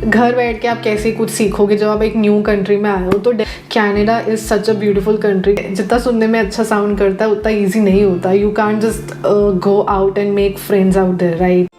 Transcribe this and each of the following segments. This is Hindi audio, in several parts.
घर बैठ के आप कैसे कुछ सीखोगे जब आप एक न्यू कंट्री में आए हो। तो Canada is such a beautiful country. जितना सुनने में अच्छा साउंड करता है उतना ईजी नहीं होता। You can't just go out and make friends out there, right?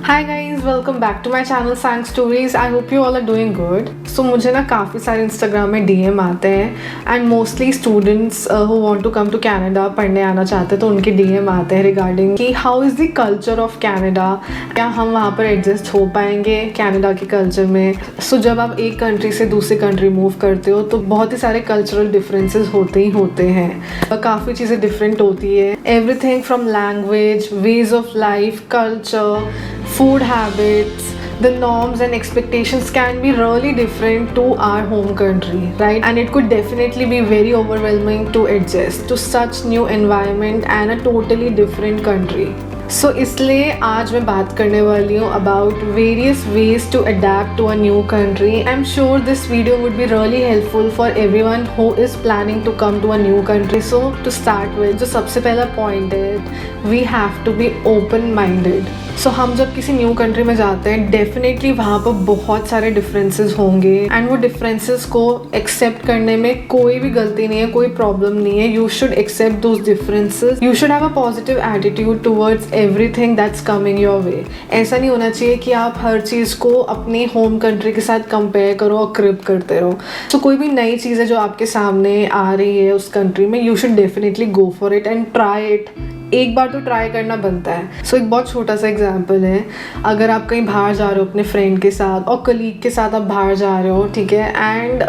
Hi guys, welcome back to my channel Sang Stories. I hope you all are doing good. So मुझे ना काफ़ी सारे इंस्टाग्राम में DM आते हैं and mostly students who want to come to Canada, पढ़ने आना चाहते हैं, तो उनके DM आते हैं रिगार्डिंग कि how is the culture of Canada, क्या हम वहाँ पर एडजस्ट हो पाएंगे कनाडा के कल्चर में। सो जब आप एक कंट्री से दूसरी कंट्री मूव करते हो तो बहुत ही सारे कल्चरल डिफरेंसेस होते ही होते हैं। काफ़ी चीज़ें डिफरेंट होती है, everything from language, ways of life, culture, food habits, the norms and expectations can be really different to our home country, right? And it could definitely be very overwhelming to adjust to such new environment and a totally different country. So इसलिए आज मैं बात करने वाली हूँ about various ways to adapt to a new country. I am sure this video would be really helpful for everyone who is planning to come to a new country. So to start with, जो सबसे पहला पॉइंट है, we have to be open minded. So हम जब किसी न्यू कंट्री में जाते हैं डेफिनेटली वहाँ पर बहुत सारे डिफरेंसेस होंगे एंड वो डिफरेंसेस को एक्सेप्ट करने में कोई भी गलती नहीं है, कोई प्रॉब्लम नहीं है। You should accept those differences, you should have a positive attitude towards everything that's coming your way. ऐसा नहीं होना चाहिए कि आप हर चीज़ को अपनी होम कंट्री के साथ कंपेयर करो और क्रिप करते रहो। तो कोई भी नई चीज़ है जो आपके सामने आ रही है उस कंट्री में, you should definitely go for it and try it. एक बार तो ट्राई करना बनता है। सो एक बहुत छोटा सा एग्जांपल है, अगर आप कहीं बाहर जा रहे हो अपने फ्रेंड के साथ और कलीग के साथ आप बाहर जा रहे हो, ठीक है, and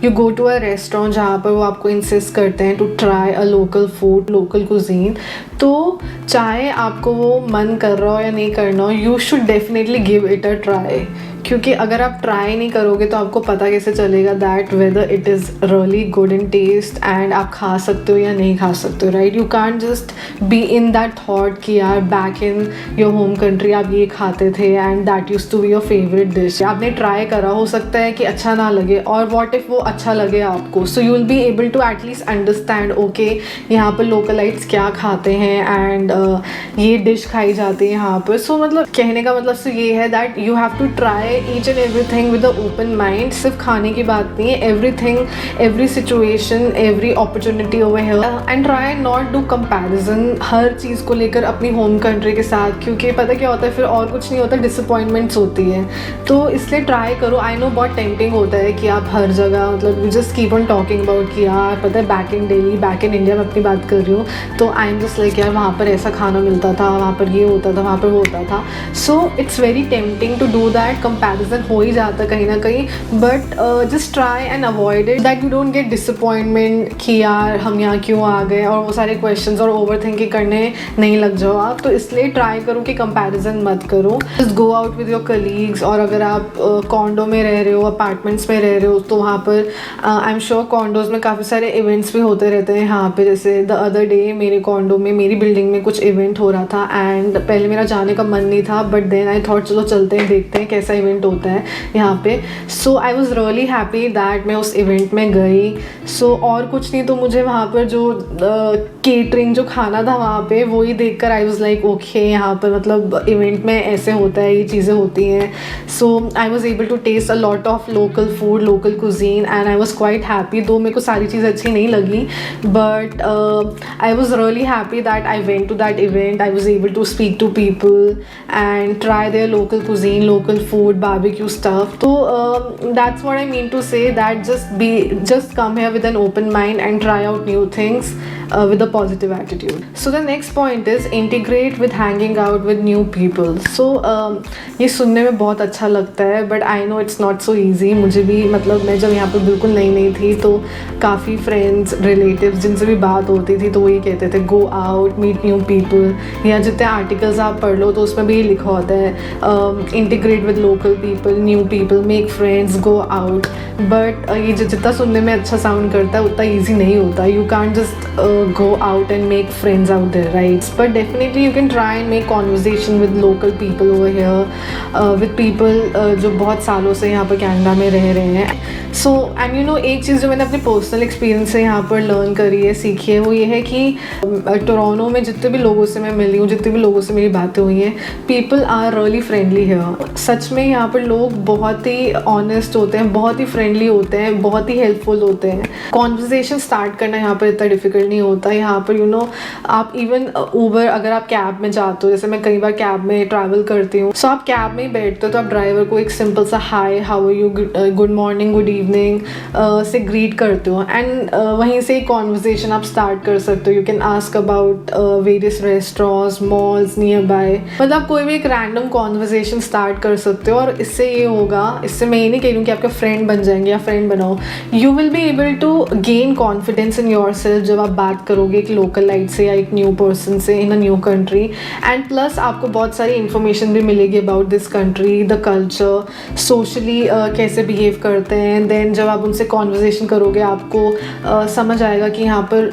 you go to a restaurant जहाँ पर वो आपको इंसिस्ट करते हैं to try a local food, local cuisine, तो चाहे आपको वो मन कर रहा हो या नहीं करना हो, you should definitely give it a try. क्योंकि अगर आप ट्राई नहीं करोगे तो आपको पता कैसे चलेगा that whether it is really good in taste and आप खा सकते हो या नहीं खा सकते हो, right? You can't just be in that thought कि यार back in your home country आप ये खाते थे and that use to be your favourite dish. आपने ट्राई करा, हो सकता है कि अच्छा ना लगे, और व्हाट इफ़ वो अच्छा लगे आपको। So you will be able to at least understand, okay यहाँ पर लोकलाइट्स क्या खाते हैं एंड ये डिश खाई जाती है यहाँ पर। सो मतलब कहने का मतलब तो ये है that you have to try each and everything with an open mind। सिर्फ खाने की बात नहीं है, everything, every situation, every opportunity over here and try not do comparison हर चीज़ को लेकर अपनी होम कंट्री के साथ, क्योंकि पता क्या होता है फिर और कुछ नहीं होता, डिसअपॉइंटमेंट्स होती है। तो इसलिए ट्राई करो। आई नो बहुत टेम्पटिंग होता है कि आप हर जगह मतलब you just keep on talking about कि यार पता है back in Delhi, back in India में अपनी बात कर रही हूँ, तो आई एम जस्ट लाइक यार वहाँ पर ऐसा खाना मिलता था, वहाँ पर ये होता था, वहाँ पर वो होता था। So it's very tempting to do that, comparison हो ही जाता कहीं ना कहीं, but just try and avoid it that you don't get disappointment कि यार हम यहाँ क्यों आ गए, और वो सारे क्वेश्चंस और ओवर थिंकिंग करने नहीं लग जाओ आप। तो इसलिए ट्राई करो कि कंपैरिजन मत करो, just go out with your colleagues. और अगर आप कॉन्डो में रह रहे हो, अपार्टमेंट्स में रह रहे हो, तो वहाँ पर आई एम श्योर कॉन्डोज में काफ़ी सारे इवेंट्स भी होते रहते हैं यहाँ पे। जैसे द अदर डे मेरे कॉन्डो में, मेरी बिल्डिंग में कुछ इवेंट हो रहा था एंड पहले मेरा जाने का मन नहीं था, बट देन आई थॉट चलो चलते हैं, देखते हैं कैसा इवेंट होता है यहाँ पे। So I was really happy that मैं उस इवेंट में गई। सो और कुछ नहीं तो मुझे वहाँ पर जो केटरिंग जो खाना था वहाँ पे, वो ही देख कर आई वॉज लाइक ओके यहाँ पर मतलब इवेंट में ऐसे होता है, ये चीज़ें होती हैं। So I was able to taste a lot of local food, local cuisine and I was quite happy. Though मेरे को सारी चीज़ें अच्छी नहीं लगी, but I was really happy that I went to that event. I was able to speak to people and try their local cuisine, local food, barbecue stuff. So that's what I mean to say, that just come here with an open mind and try out new things with a positive attitude. So the next point is integrate with hanging out with new people. So ये सुनने में बहुत अच्छा लगता है, but I know it's not so easy. मुझे भी मतलब मैं जब यहाँ पर बिल्कुल नई थी तो काफ़ी फ्रेंड्स, रिलेटिव्स जिनसे भी बात होती थी तो वो ये कहते थे go out, meet new people, या जितने आर्टिकल्स आप पढ़ लो तो उसमें भी ये लिखा होता है integrate with local people, new people, make friends, go out. But ये जितना सुनने में अच्छा साउंड करता है उतना ईजी नहीं होता। You can't just go out and make friends out there, right? But definitely you can try and make conversation with local people over here, with people जो बहुत सालों से यहाँ पर कनाडा में रह रहे हैं. So and you know एक चीज़ जो मैंने अपने पर्सनल एक्सपीरियंस से यहाँ पर लर्न करी है, सीखी है, वो ये है कि टोरंटो में जितने भी लोगों से मैं मिली हूँ, जितने भी लोगों से मेरी बातें हुई हैं, people are really friendly here. सच में यहाँ पर लोग बहुत ही ऑनेस्ट होते हैं, बहुत ही फ्रेंडली होते हैं, बहुत ही हेल्पफुल होते हैं. कॉन्वर्सेशन स्टार्ट करना यहाँ पर इतना डिफिकल्ट नहीं होता. यहाँ पर आप इवन ऊबर, अगर आप कैब में जाते हो, जैसे मैं कई बार कैब में ट्रैवल करती हूँ, सो आप कैब में ही बैठते हो तो आप ड्राइवर को एक सिंपल सा hi, how are you, good morning, good evening से ग्रीट करते हो, एंड वहीं से एक कॉन्वर्सेशन आप स्टार्ट कर सकते हो. You can ask about various restaurants, malls near by, मतलब कोई भी एक रैंडम कॉन्वर्सेशन स्टार्ट कर सकते हो. और इससे ये होगा, इससे मैं ये नहीं कह रही हूँ कि आपके फ्रेंड बन जाएंगे या फ्रेंड बनाओ, you will be able to gain confidence in yourself जब आप बात करोगे एक लोकल लाइट से या एक न्यू पर्सन से in a new country. And plus आपको बहुत सारी इन्फॉर्मेशन भी मिलेगी about this country, the culture, socially कैसे बिहेव करते हैं. देन जब आप उनसे कॉन्वर्सेशन करोगे आपको समझ आएगा कि यहाँ पर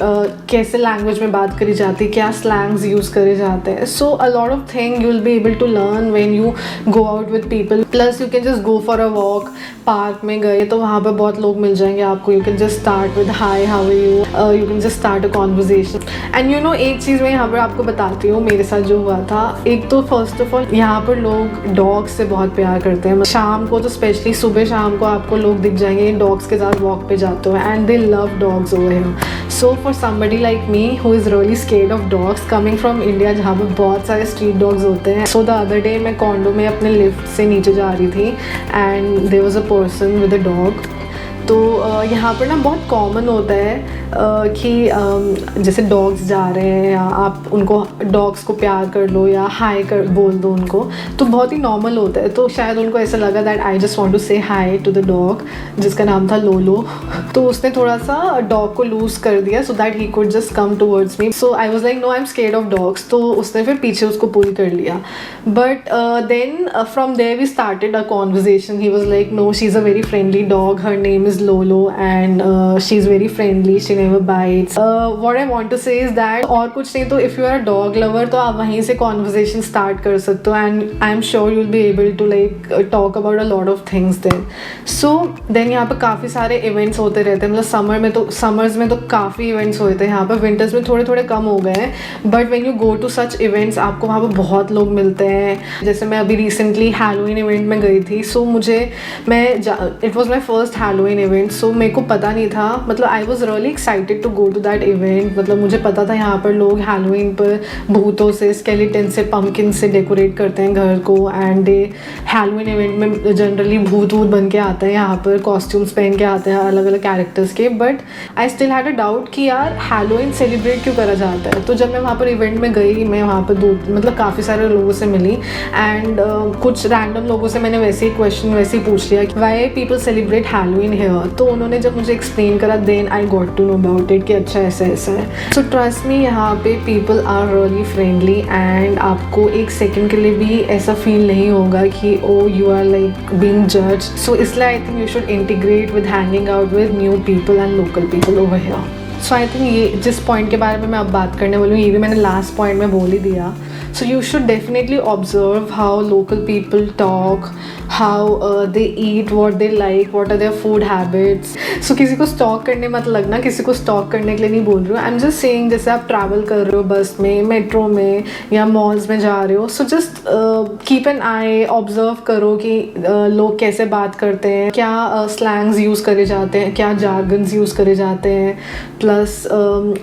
कैसे लैंग्वेज में बात करी जाती है, क्या स्लैंग्स यूज़ करे जाते हैं. So a lot of thing you will be able to learn when you go out with people. Plus you can just go for a walk, park में गए तो वहाँ पर बहुत लोग मिल जाएंगे आपको. You can just start with hi, how are you, you can just start a conversation. And you know एक चीज़ मैं यहाँ पर आपको बताती हूँ मेरे साथ जो हुआ था. एक तो फर्स्ट ऑफ ऑल यहाँ पर लोग डॉग्स से बहुत प्यार करते हैं. शाम को तो स्पेशली सुबह शाम को आपको लोग दिख जाएंगे डॉग्स के साथ वॉक पे जाते हो, and they love dogs over here. So for somebody like me who is really scared of dogs, coming from India जहाँ पर बहुत सारे स्ट्रीट डॉग्स होते हैं. सो द अदर डे मैं कॉन्डो में अपने लिफ्ट से नीचे जा रही थी and there was a person with a dog. तो यहाँ पर ना बहुत कॉमन होता है कि जैसे डॉग्स जा रहे हैं या आप उनको डॉग्स को प्यार कर लो या हाय कर बोल दो उनको, तो बहुत ही नॉर्मल होता है. तो शायद उनको ऐसा लगा that I just want to say hi to the dog जिसका नाम था लोलो. तो उसने थोड़ा सा डॉग को लूज़ कर दिया so that he could just come towards me. So I was like no I am scared of dogs. तो उसने फिर पीछे उसको पुल कर लिया. But then from there we started a conversation. He was like no she is a very friendly dog, her name is Lolo and she's very friendly, she never bites. What I want to say is that और कुछ नहीं तो if you are a dog lover तो आप वहीं से conversation start कर सकते हो, and I'm sure you'll be able to like talk about a lot of things there. So then यहाँ पर काफ़ी सारे events होते रहते हैं. मतलब summers में तो काफ़ी events होते हैं यहाँ पर. winters में थोड़े थोड़े कम हो गए हैं, but when you go to such events आपको वहाँ पर बहुत लोग मिलते हैं. जैसे मैं अभी recently Halloween event में गई थी. So it was my first Halloween event. सो मेरे को पता नहीं था, मतलब I was really excited to go to that event. मतलब मुझे पता था यहाँ पर लोग हैलोवीन पर भूतों से, स्केलेटन से, पम्पकिन से डेकोरेट करते हैं घर को. एंड हैलोवीन इवेंट में जनरली भूत बन के आते हैं यहाँ पर, कॉस्ट्यूम्स पहन के आते हैं अलग अलग कैरेक्टर्स के. But I still had a doubt कि यार हैलोवीन सेलिब्रेट क्यों करा जाता है. तो जब मैं वहाँ पर इवेंट में गई, मैं वहाँ पर मतलब काफ़ी सारे लोगों से मिली एंड कुछ रैंडम लोगों से मैंने वैसे ही क्वेश्चन वैसे ही पूछ लिया कि why people celebrate Halloween here. तो उन्होंने जब मुझे एक्सप्लेन करा then I got to know about it कि अच्छा ऐसा ऐसा है. सो ट्रस्ट मी यहाँ पे people are really friendly and आपको एक सेकंड के लिए भी ऐसा फील नहीं होगा कि oh you are like being judged. So इसलिए I think you should integrate with hanging out with new people and local people over here. So I think ये जिस पॉइंट के बारे में मैं अब बात करने वाली हूँ ये भी मैंने लास्ट पॉइंट में बोल ही दिया. So you should definitely observe how local people talk, how they eat, what they like, what are their food habits. So किसी को stalk करने मत लगना, किसी को stalk करने के लिए नहीं बोल रही हूँ. I'm just saying जैसे आप travel कर रहे हो बस में, मेट्रो में या मॉल्स में जा रहे हो, so just keep an eye, observe करो कि लोग कैसे बात करते हैं, क्या slangs यूज़ करे जाते हैं, क्या jargons यूज़ करे जाते हैं, प्लस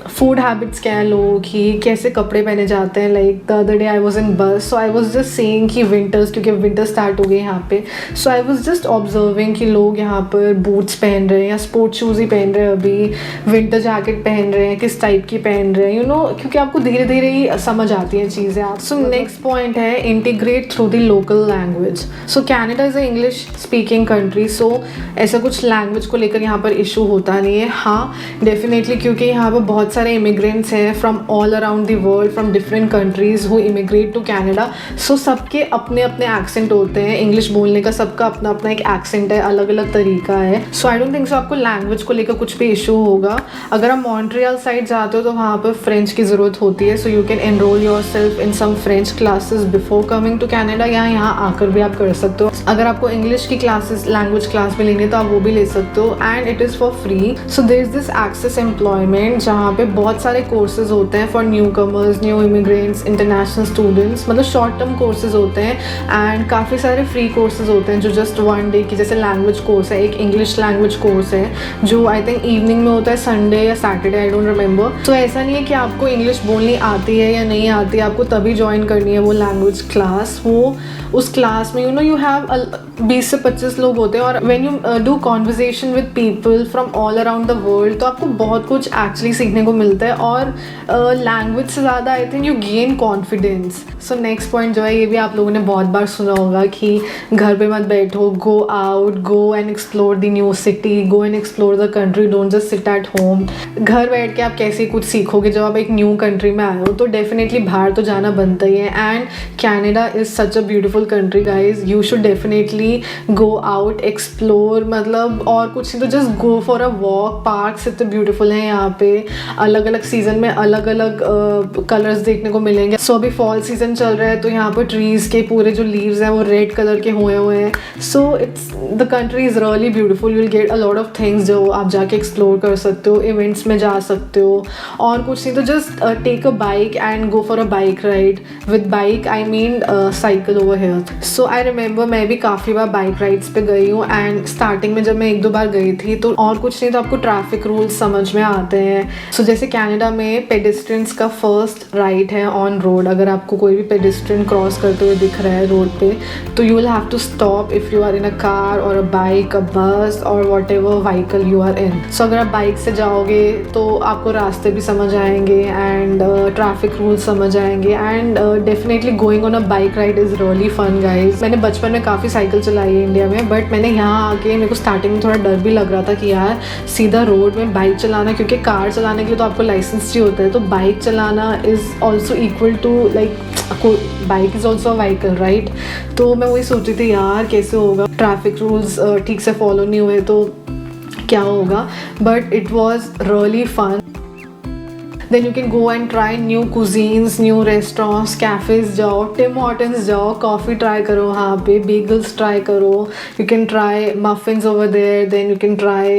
फूड हैबिट्स क्या हैं लोगों की, कैसे कपड़े पहने जाते हैं. Like the other day I was in बस, सो आई वॉज जस्ट सेइंग कि विंटर्स, क्योंकि विंटर स्टार्ट हो गए यहाँ पे, so I was just observing कि लोग यहाँ पर बूट्स पहन रहे हैं या स्पोर्ट्स शूज़ ही पहन रहे हैं, अभी विंटर जैकेट पहन रहे हैं, किस टाइप की पहन रहे हैं, यू नो, क्योंकि आपको धीरे धीरे ही समझ आती हैं चीज़ें आप. सो नेक्स्ट पॉइंट है integrate through the local language. So Canada is a English speaking country, so ऐसा कुछ लैंग्वेज को लेकर यहाँ पर इशू होता नहीं है. हाँ डेफिनेटली बेसिकली क्योंकि यहाँ पर बहुत सारे इमिग्रेंट्स हैं from all around the world, from different countries who immigrate to Canada. So सबके अपने अपने एक्सेंट होते हैं, इंग्लिश बोलने का सबका अपना अपना एक एक्सेंट है, अलग अलग तरीका है। सो आई डोंट थिंक सो आपको लैंग्वेज को लेकर कुछ भी इशू होगा। अगर आप मॉन्ट्रियल साइड जाते हो तो वहाँ पर फ्रेंच की ज़रूरत होती है, so you can enroll yourself in some French classes before coming to Canada, या यहाँ आकर भी आप कर सकते हो। अगर आपको इंग्लिश की क्लासेस लैंग्वेज क्लास में लेनी है तो आप वो भी ले सकते हो, and it is for free. So there is this access employment जहाँ पे बहुत सारे कोर्सेज होते हैं for newcomers, new immigrants, international students, मतलब शॉर्ट टर्म कोर्सेज होते हैं एंड काफ़ी सारे फ्री कोर्सेज होते हैं जो जस्ट 1 डे की, जैसे लैंग्वेज कोर्स है, एक इंग्लिश लैंग्वेज कोर्स है जो आई थिंक इवनिंग में होता है, संडे या सैटरडे, आई डोंट रिमेंबर। तो ऐसा नहीं है कि आपको इंग्लिश बोलनी आती है या नहीं आती है, आपको तभी ज्वाइन करनी है वो लैंग्वेज क्लास। वो उस क्लास में यू हैव 20 से 25 लोग होते हैं, और when you do conversation with people from all around the world तो आपको बहुत कुछ एक्चुअली सीखने को मिलता है, और लैंग्वेज से ज़्यादा आई think you gain confidence. So next point जो है, ये भी आप लोगों ने बहुत बार सुना होगा कि घर पे मत बैठो, go out, go and explore the new city, go and explore the country, don't just sit at home. घर बैठ के आप कैसे कुछ सीखोगे जब आप एक न्यू कंट्री में आए हो, तो डेफिनेटली बाहर तो जाना बनता ही है। And Canada is such a beautiful country guys, you should definitely go out, explore, मतलब और कुछ नहीं तो just go for a walk. Parks इतने ब्यूटीफुल हैं यहाँ पे, अलग अलग सीजन में अलग अलग कलर्स देखने को मिलेंगे। सो अभी फॉल सीजन चल रहा है तो यहाँ पर ट्रीज़ के पूरे जो लीव्स हैं वो रेड कलर के हुए हैं। So it's the country is really beautiful, you will get a lot of things जो आप जाके एक्सप्लोर कर सकते हो, इवेंट्स में जा सकते हो, और कुछ नहीं तो just take a bike and go for a bike ride. With bike I mean cycle over here. So I remember मैं भी काफ़ी बार बाइक राइड्स पे गई हूँ, एंड स्टार्टिंग में जब मैं 1-2 बार गई थी तो और कुछ नहीं तो आपको ट्रैफिक रूल्स समझ में आते हैं। सो जैसे कनाडा में पेडेस्ट्रियंस का फर्स्ट राइट है ऑन रोड। अगर आपको कोई भी पेडेस्ट्रियन क्रॉस करते हुए दिख रहा है रोड पे तो you will have to stop if you are in a car or a bike, a bus or whatever vehicle you are in. So अगर आप बाइक से जाओगे तो आपको रास्ते भी समझ आएंगे एंड ट्रैफिक रूल्स समझ आएंगे, and definitely going on a bike ride is really fun guys. मैंने बचपन में काफ़ी साइकिल चलाई है इंडिया में, बट मैंने यहाँ आके मेरे को स्टार्टिंग में थोड़ा डर भी लग रहा था कि यार सीधा रोड में बाइक चलाना, क्योंकि कार चलाने के लिए तो आपको लाइसेंस चाहिए होता है, तो बाइक चलाना is also equal to like bike is also a vehicle right. तो मैं वही सोच रही थी यार कैसे होगा, ट्रैफिक रूल्स ठीक से फॉलो नहीं हुए तो क्या होगा, but it was really fun. Then you can go and try new cuisines, new restaurants, cafes जाओ, Tim Hortons जाओ, coffee try करो वहाँ पे, bagels try करो, you can try muffins over there, then you can try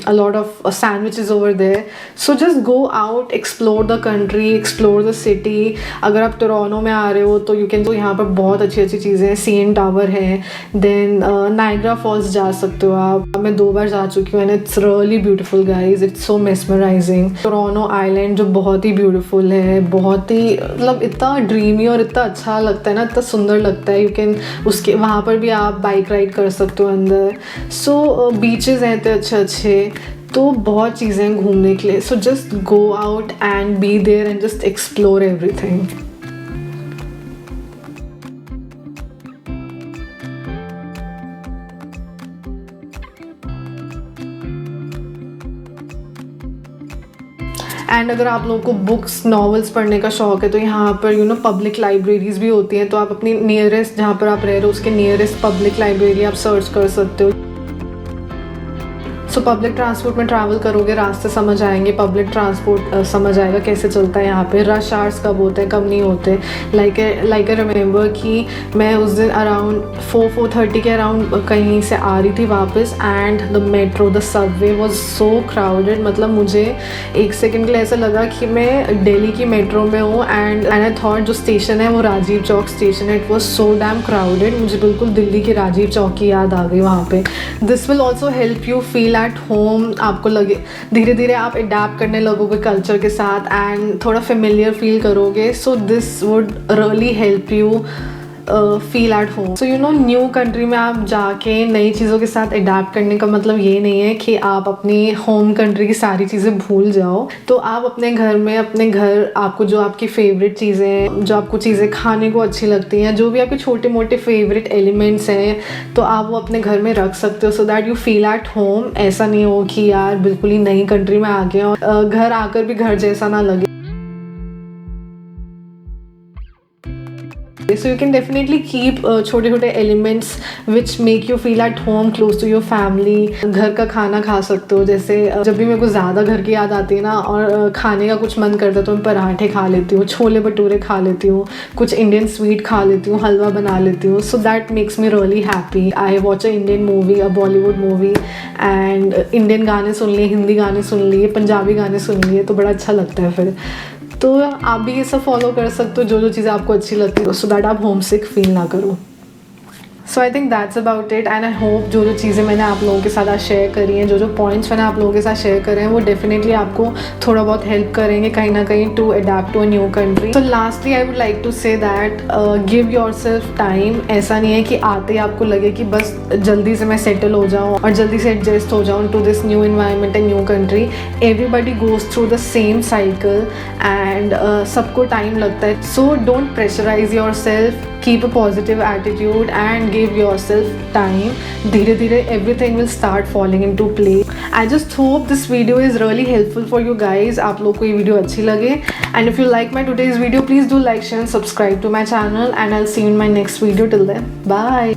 a lot of sandwiches over there. So just go out, explore the country, explore the city. अगर आप टोरंटो में आ रहे हो तो you can, तो यहाँ पर बहुत अच्छी अच्छी चीज़ें हैं, CN टावर है, then नायग्रा फॉल्स जा सकते हो आप। मैं 2 बार जा चुकी हूँ and it's really beautiful guys, it's so mesmerizing. Toronto island जो बहुत ही ब्यूटीफुल है, बहुत ही मतलब इतना ड्रीमी और इतना अच्छा लगता है ना, इतना सुंदर लगता है। यू कैन उसके वहाँ पर भी आप बाइक राइड कर सकते हो अंदर। सो बीचेस हैं इतने अच्छे अच्छे, तो बहुत चीज़ें हैं घूमने के लिए। So just go out and be there and just explore everything. And अगर आप लोगों को बुक्स, नॉवेल्स पढ़ने का शौक है तो यहाँ पर पब्लिक लाइब्रेरीज़ भी होती हैं, तो आप अपनी नियरेस्ट जहाँ पर आप रह रहे हो उसके नियरेस्ट पब्लिक लाइब्रेरी आप सर्च कर सकते हो। सो पब्लिक ट्रांसपोर्ट में ट्रैवल करोगे, रास्ते समझ आएंगे, पब्लिक ट्रांसपोर्ट समझ आएगा कैसे चलता है यहाँ पे, रश आवर्स कब होते हैं कब नहीं होते। लाइक आई रिमेंबर कि मैं उस दिन अराउंड 4:30 के अराउंड कहीं से आ रही थी वापस, and the metro, the Subway was so crowded. मतलब मुझे 1 सेकंड के लिए ऐसा लगा कि मैं दिल्ली की मेट्रो में हूँ, एंड आई थॉट जो स्टेशन है वो राजीव चौक स्टेशन है। It was so damn crowded, मुझे बिल्कुल दिल्ली की राजीव चौक की याद आ गई वहाँ पे। This will also help you feel at home. आपको लगे धीरे धीरे आप अडेप्ट करने लगोगे कल्चर के साथ एंड थोड़ा फेमिलियर फील करोगे। So this would really help you feel at home. So you know, new country में आप जाके नई चीज़ों के साथ अडेप्ट करने का मतलब ये नहीं है कि आप अपनी होम कंट्री की सारी चीज़ें भूल जाओ। तो आप अपने घर में, अपने घर आपको जो आपकी फेवरेट चीज़ें, जो आपको चीज़ें खाने को अच्छी लगती हैं, जो भी आपके छोटे मोटे फेवरेट एलिमेंट्स हैं, तो आप वो अपने घर में रख सकते हो so that you feel at home. ऐसा नहीं हो कि यार बिल्कुल ही नई कंट्री में आ गए और घर आकर भी घर जैसा ना लगे। So you can definitely keep छोटे छोटे elements which make you feel at home, close to your family. घर का खाना खा सकते हो, जैसे जब भी मेरे को ज़्यादा घर की याद आती है ना और खाने का कुछ मन करता है तो मैं पराठे खा लेती हूँ, छोले भटूरे खा लेती हूँ, कुछ इंडियन स्वीट खा लेती हूँ, हलवा बना लेती हूँ. So that makes me really happy. I watch a Indian movie, a Bollywood movie, and Indian गाने सुन लिए, हिंदी गाने सुन लिए, पंजाबी गाने सुन लिए, तो बड़ा अच्छा लगता है फिर. तो आप भी ये सब फॉलो कर सकते हो, जो जो चीज़ें आपको अच्छी लगती है, सो दैट आप होम सिक फील ना करो. So I think that's about it and I hope जो जो चीज़ें मैंने आप लोगों के साथ आज शेयर करी हैं, जो जो पॉइंट्स मैंने आप लोगों के साथ शेयर करे हैं, वो डेफिनेटली आपको थोड़ा बहुत हेल्प करेंगे कहीं ना कहीं to adapt to a new country. तो lastly I would like to say that give yourself time. ऐसा नहीं है कि आते ही आपको लगे कि बस जल्दी से मैं सेटल हो जाऊँ और जल्दी से एडजस्ट हो जाऊँ to this new environment and new country. Everybody goes through the same cycle and सबको टाइम लगता है. So don't pressurize yourself, keep a positive attitude and give yourself time. धीरे धीरे everything will start falling into place. I just hope this video is really helpful for you guys. आप लोग को ये वीडियो अच्छी लगे, and if you like my today's video, please do like, share and subscribe to my channel, and I'll see you in my next video. Till then, bye.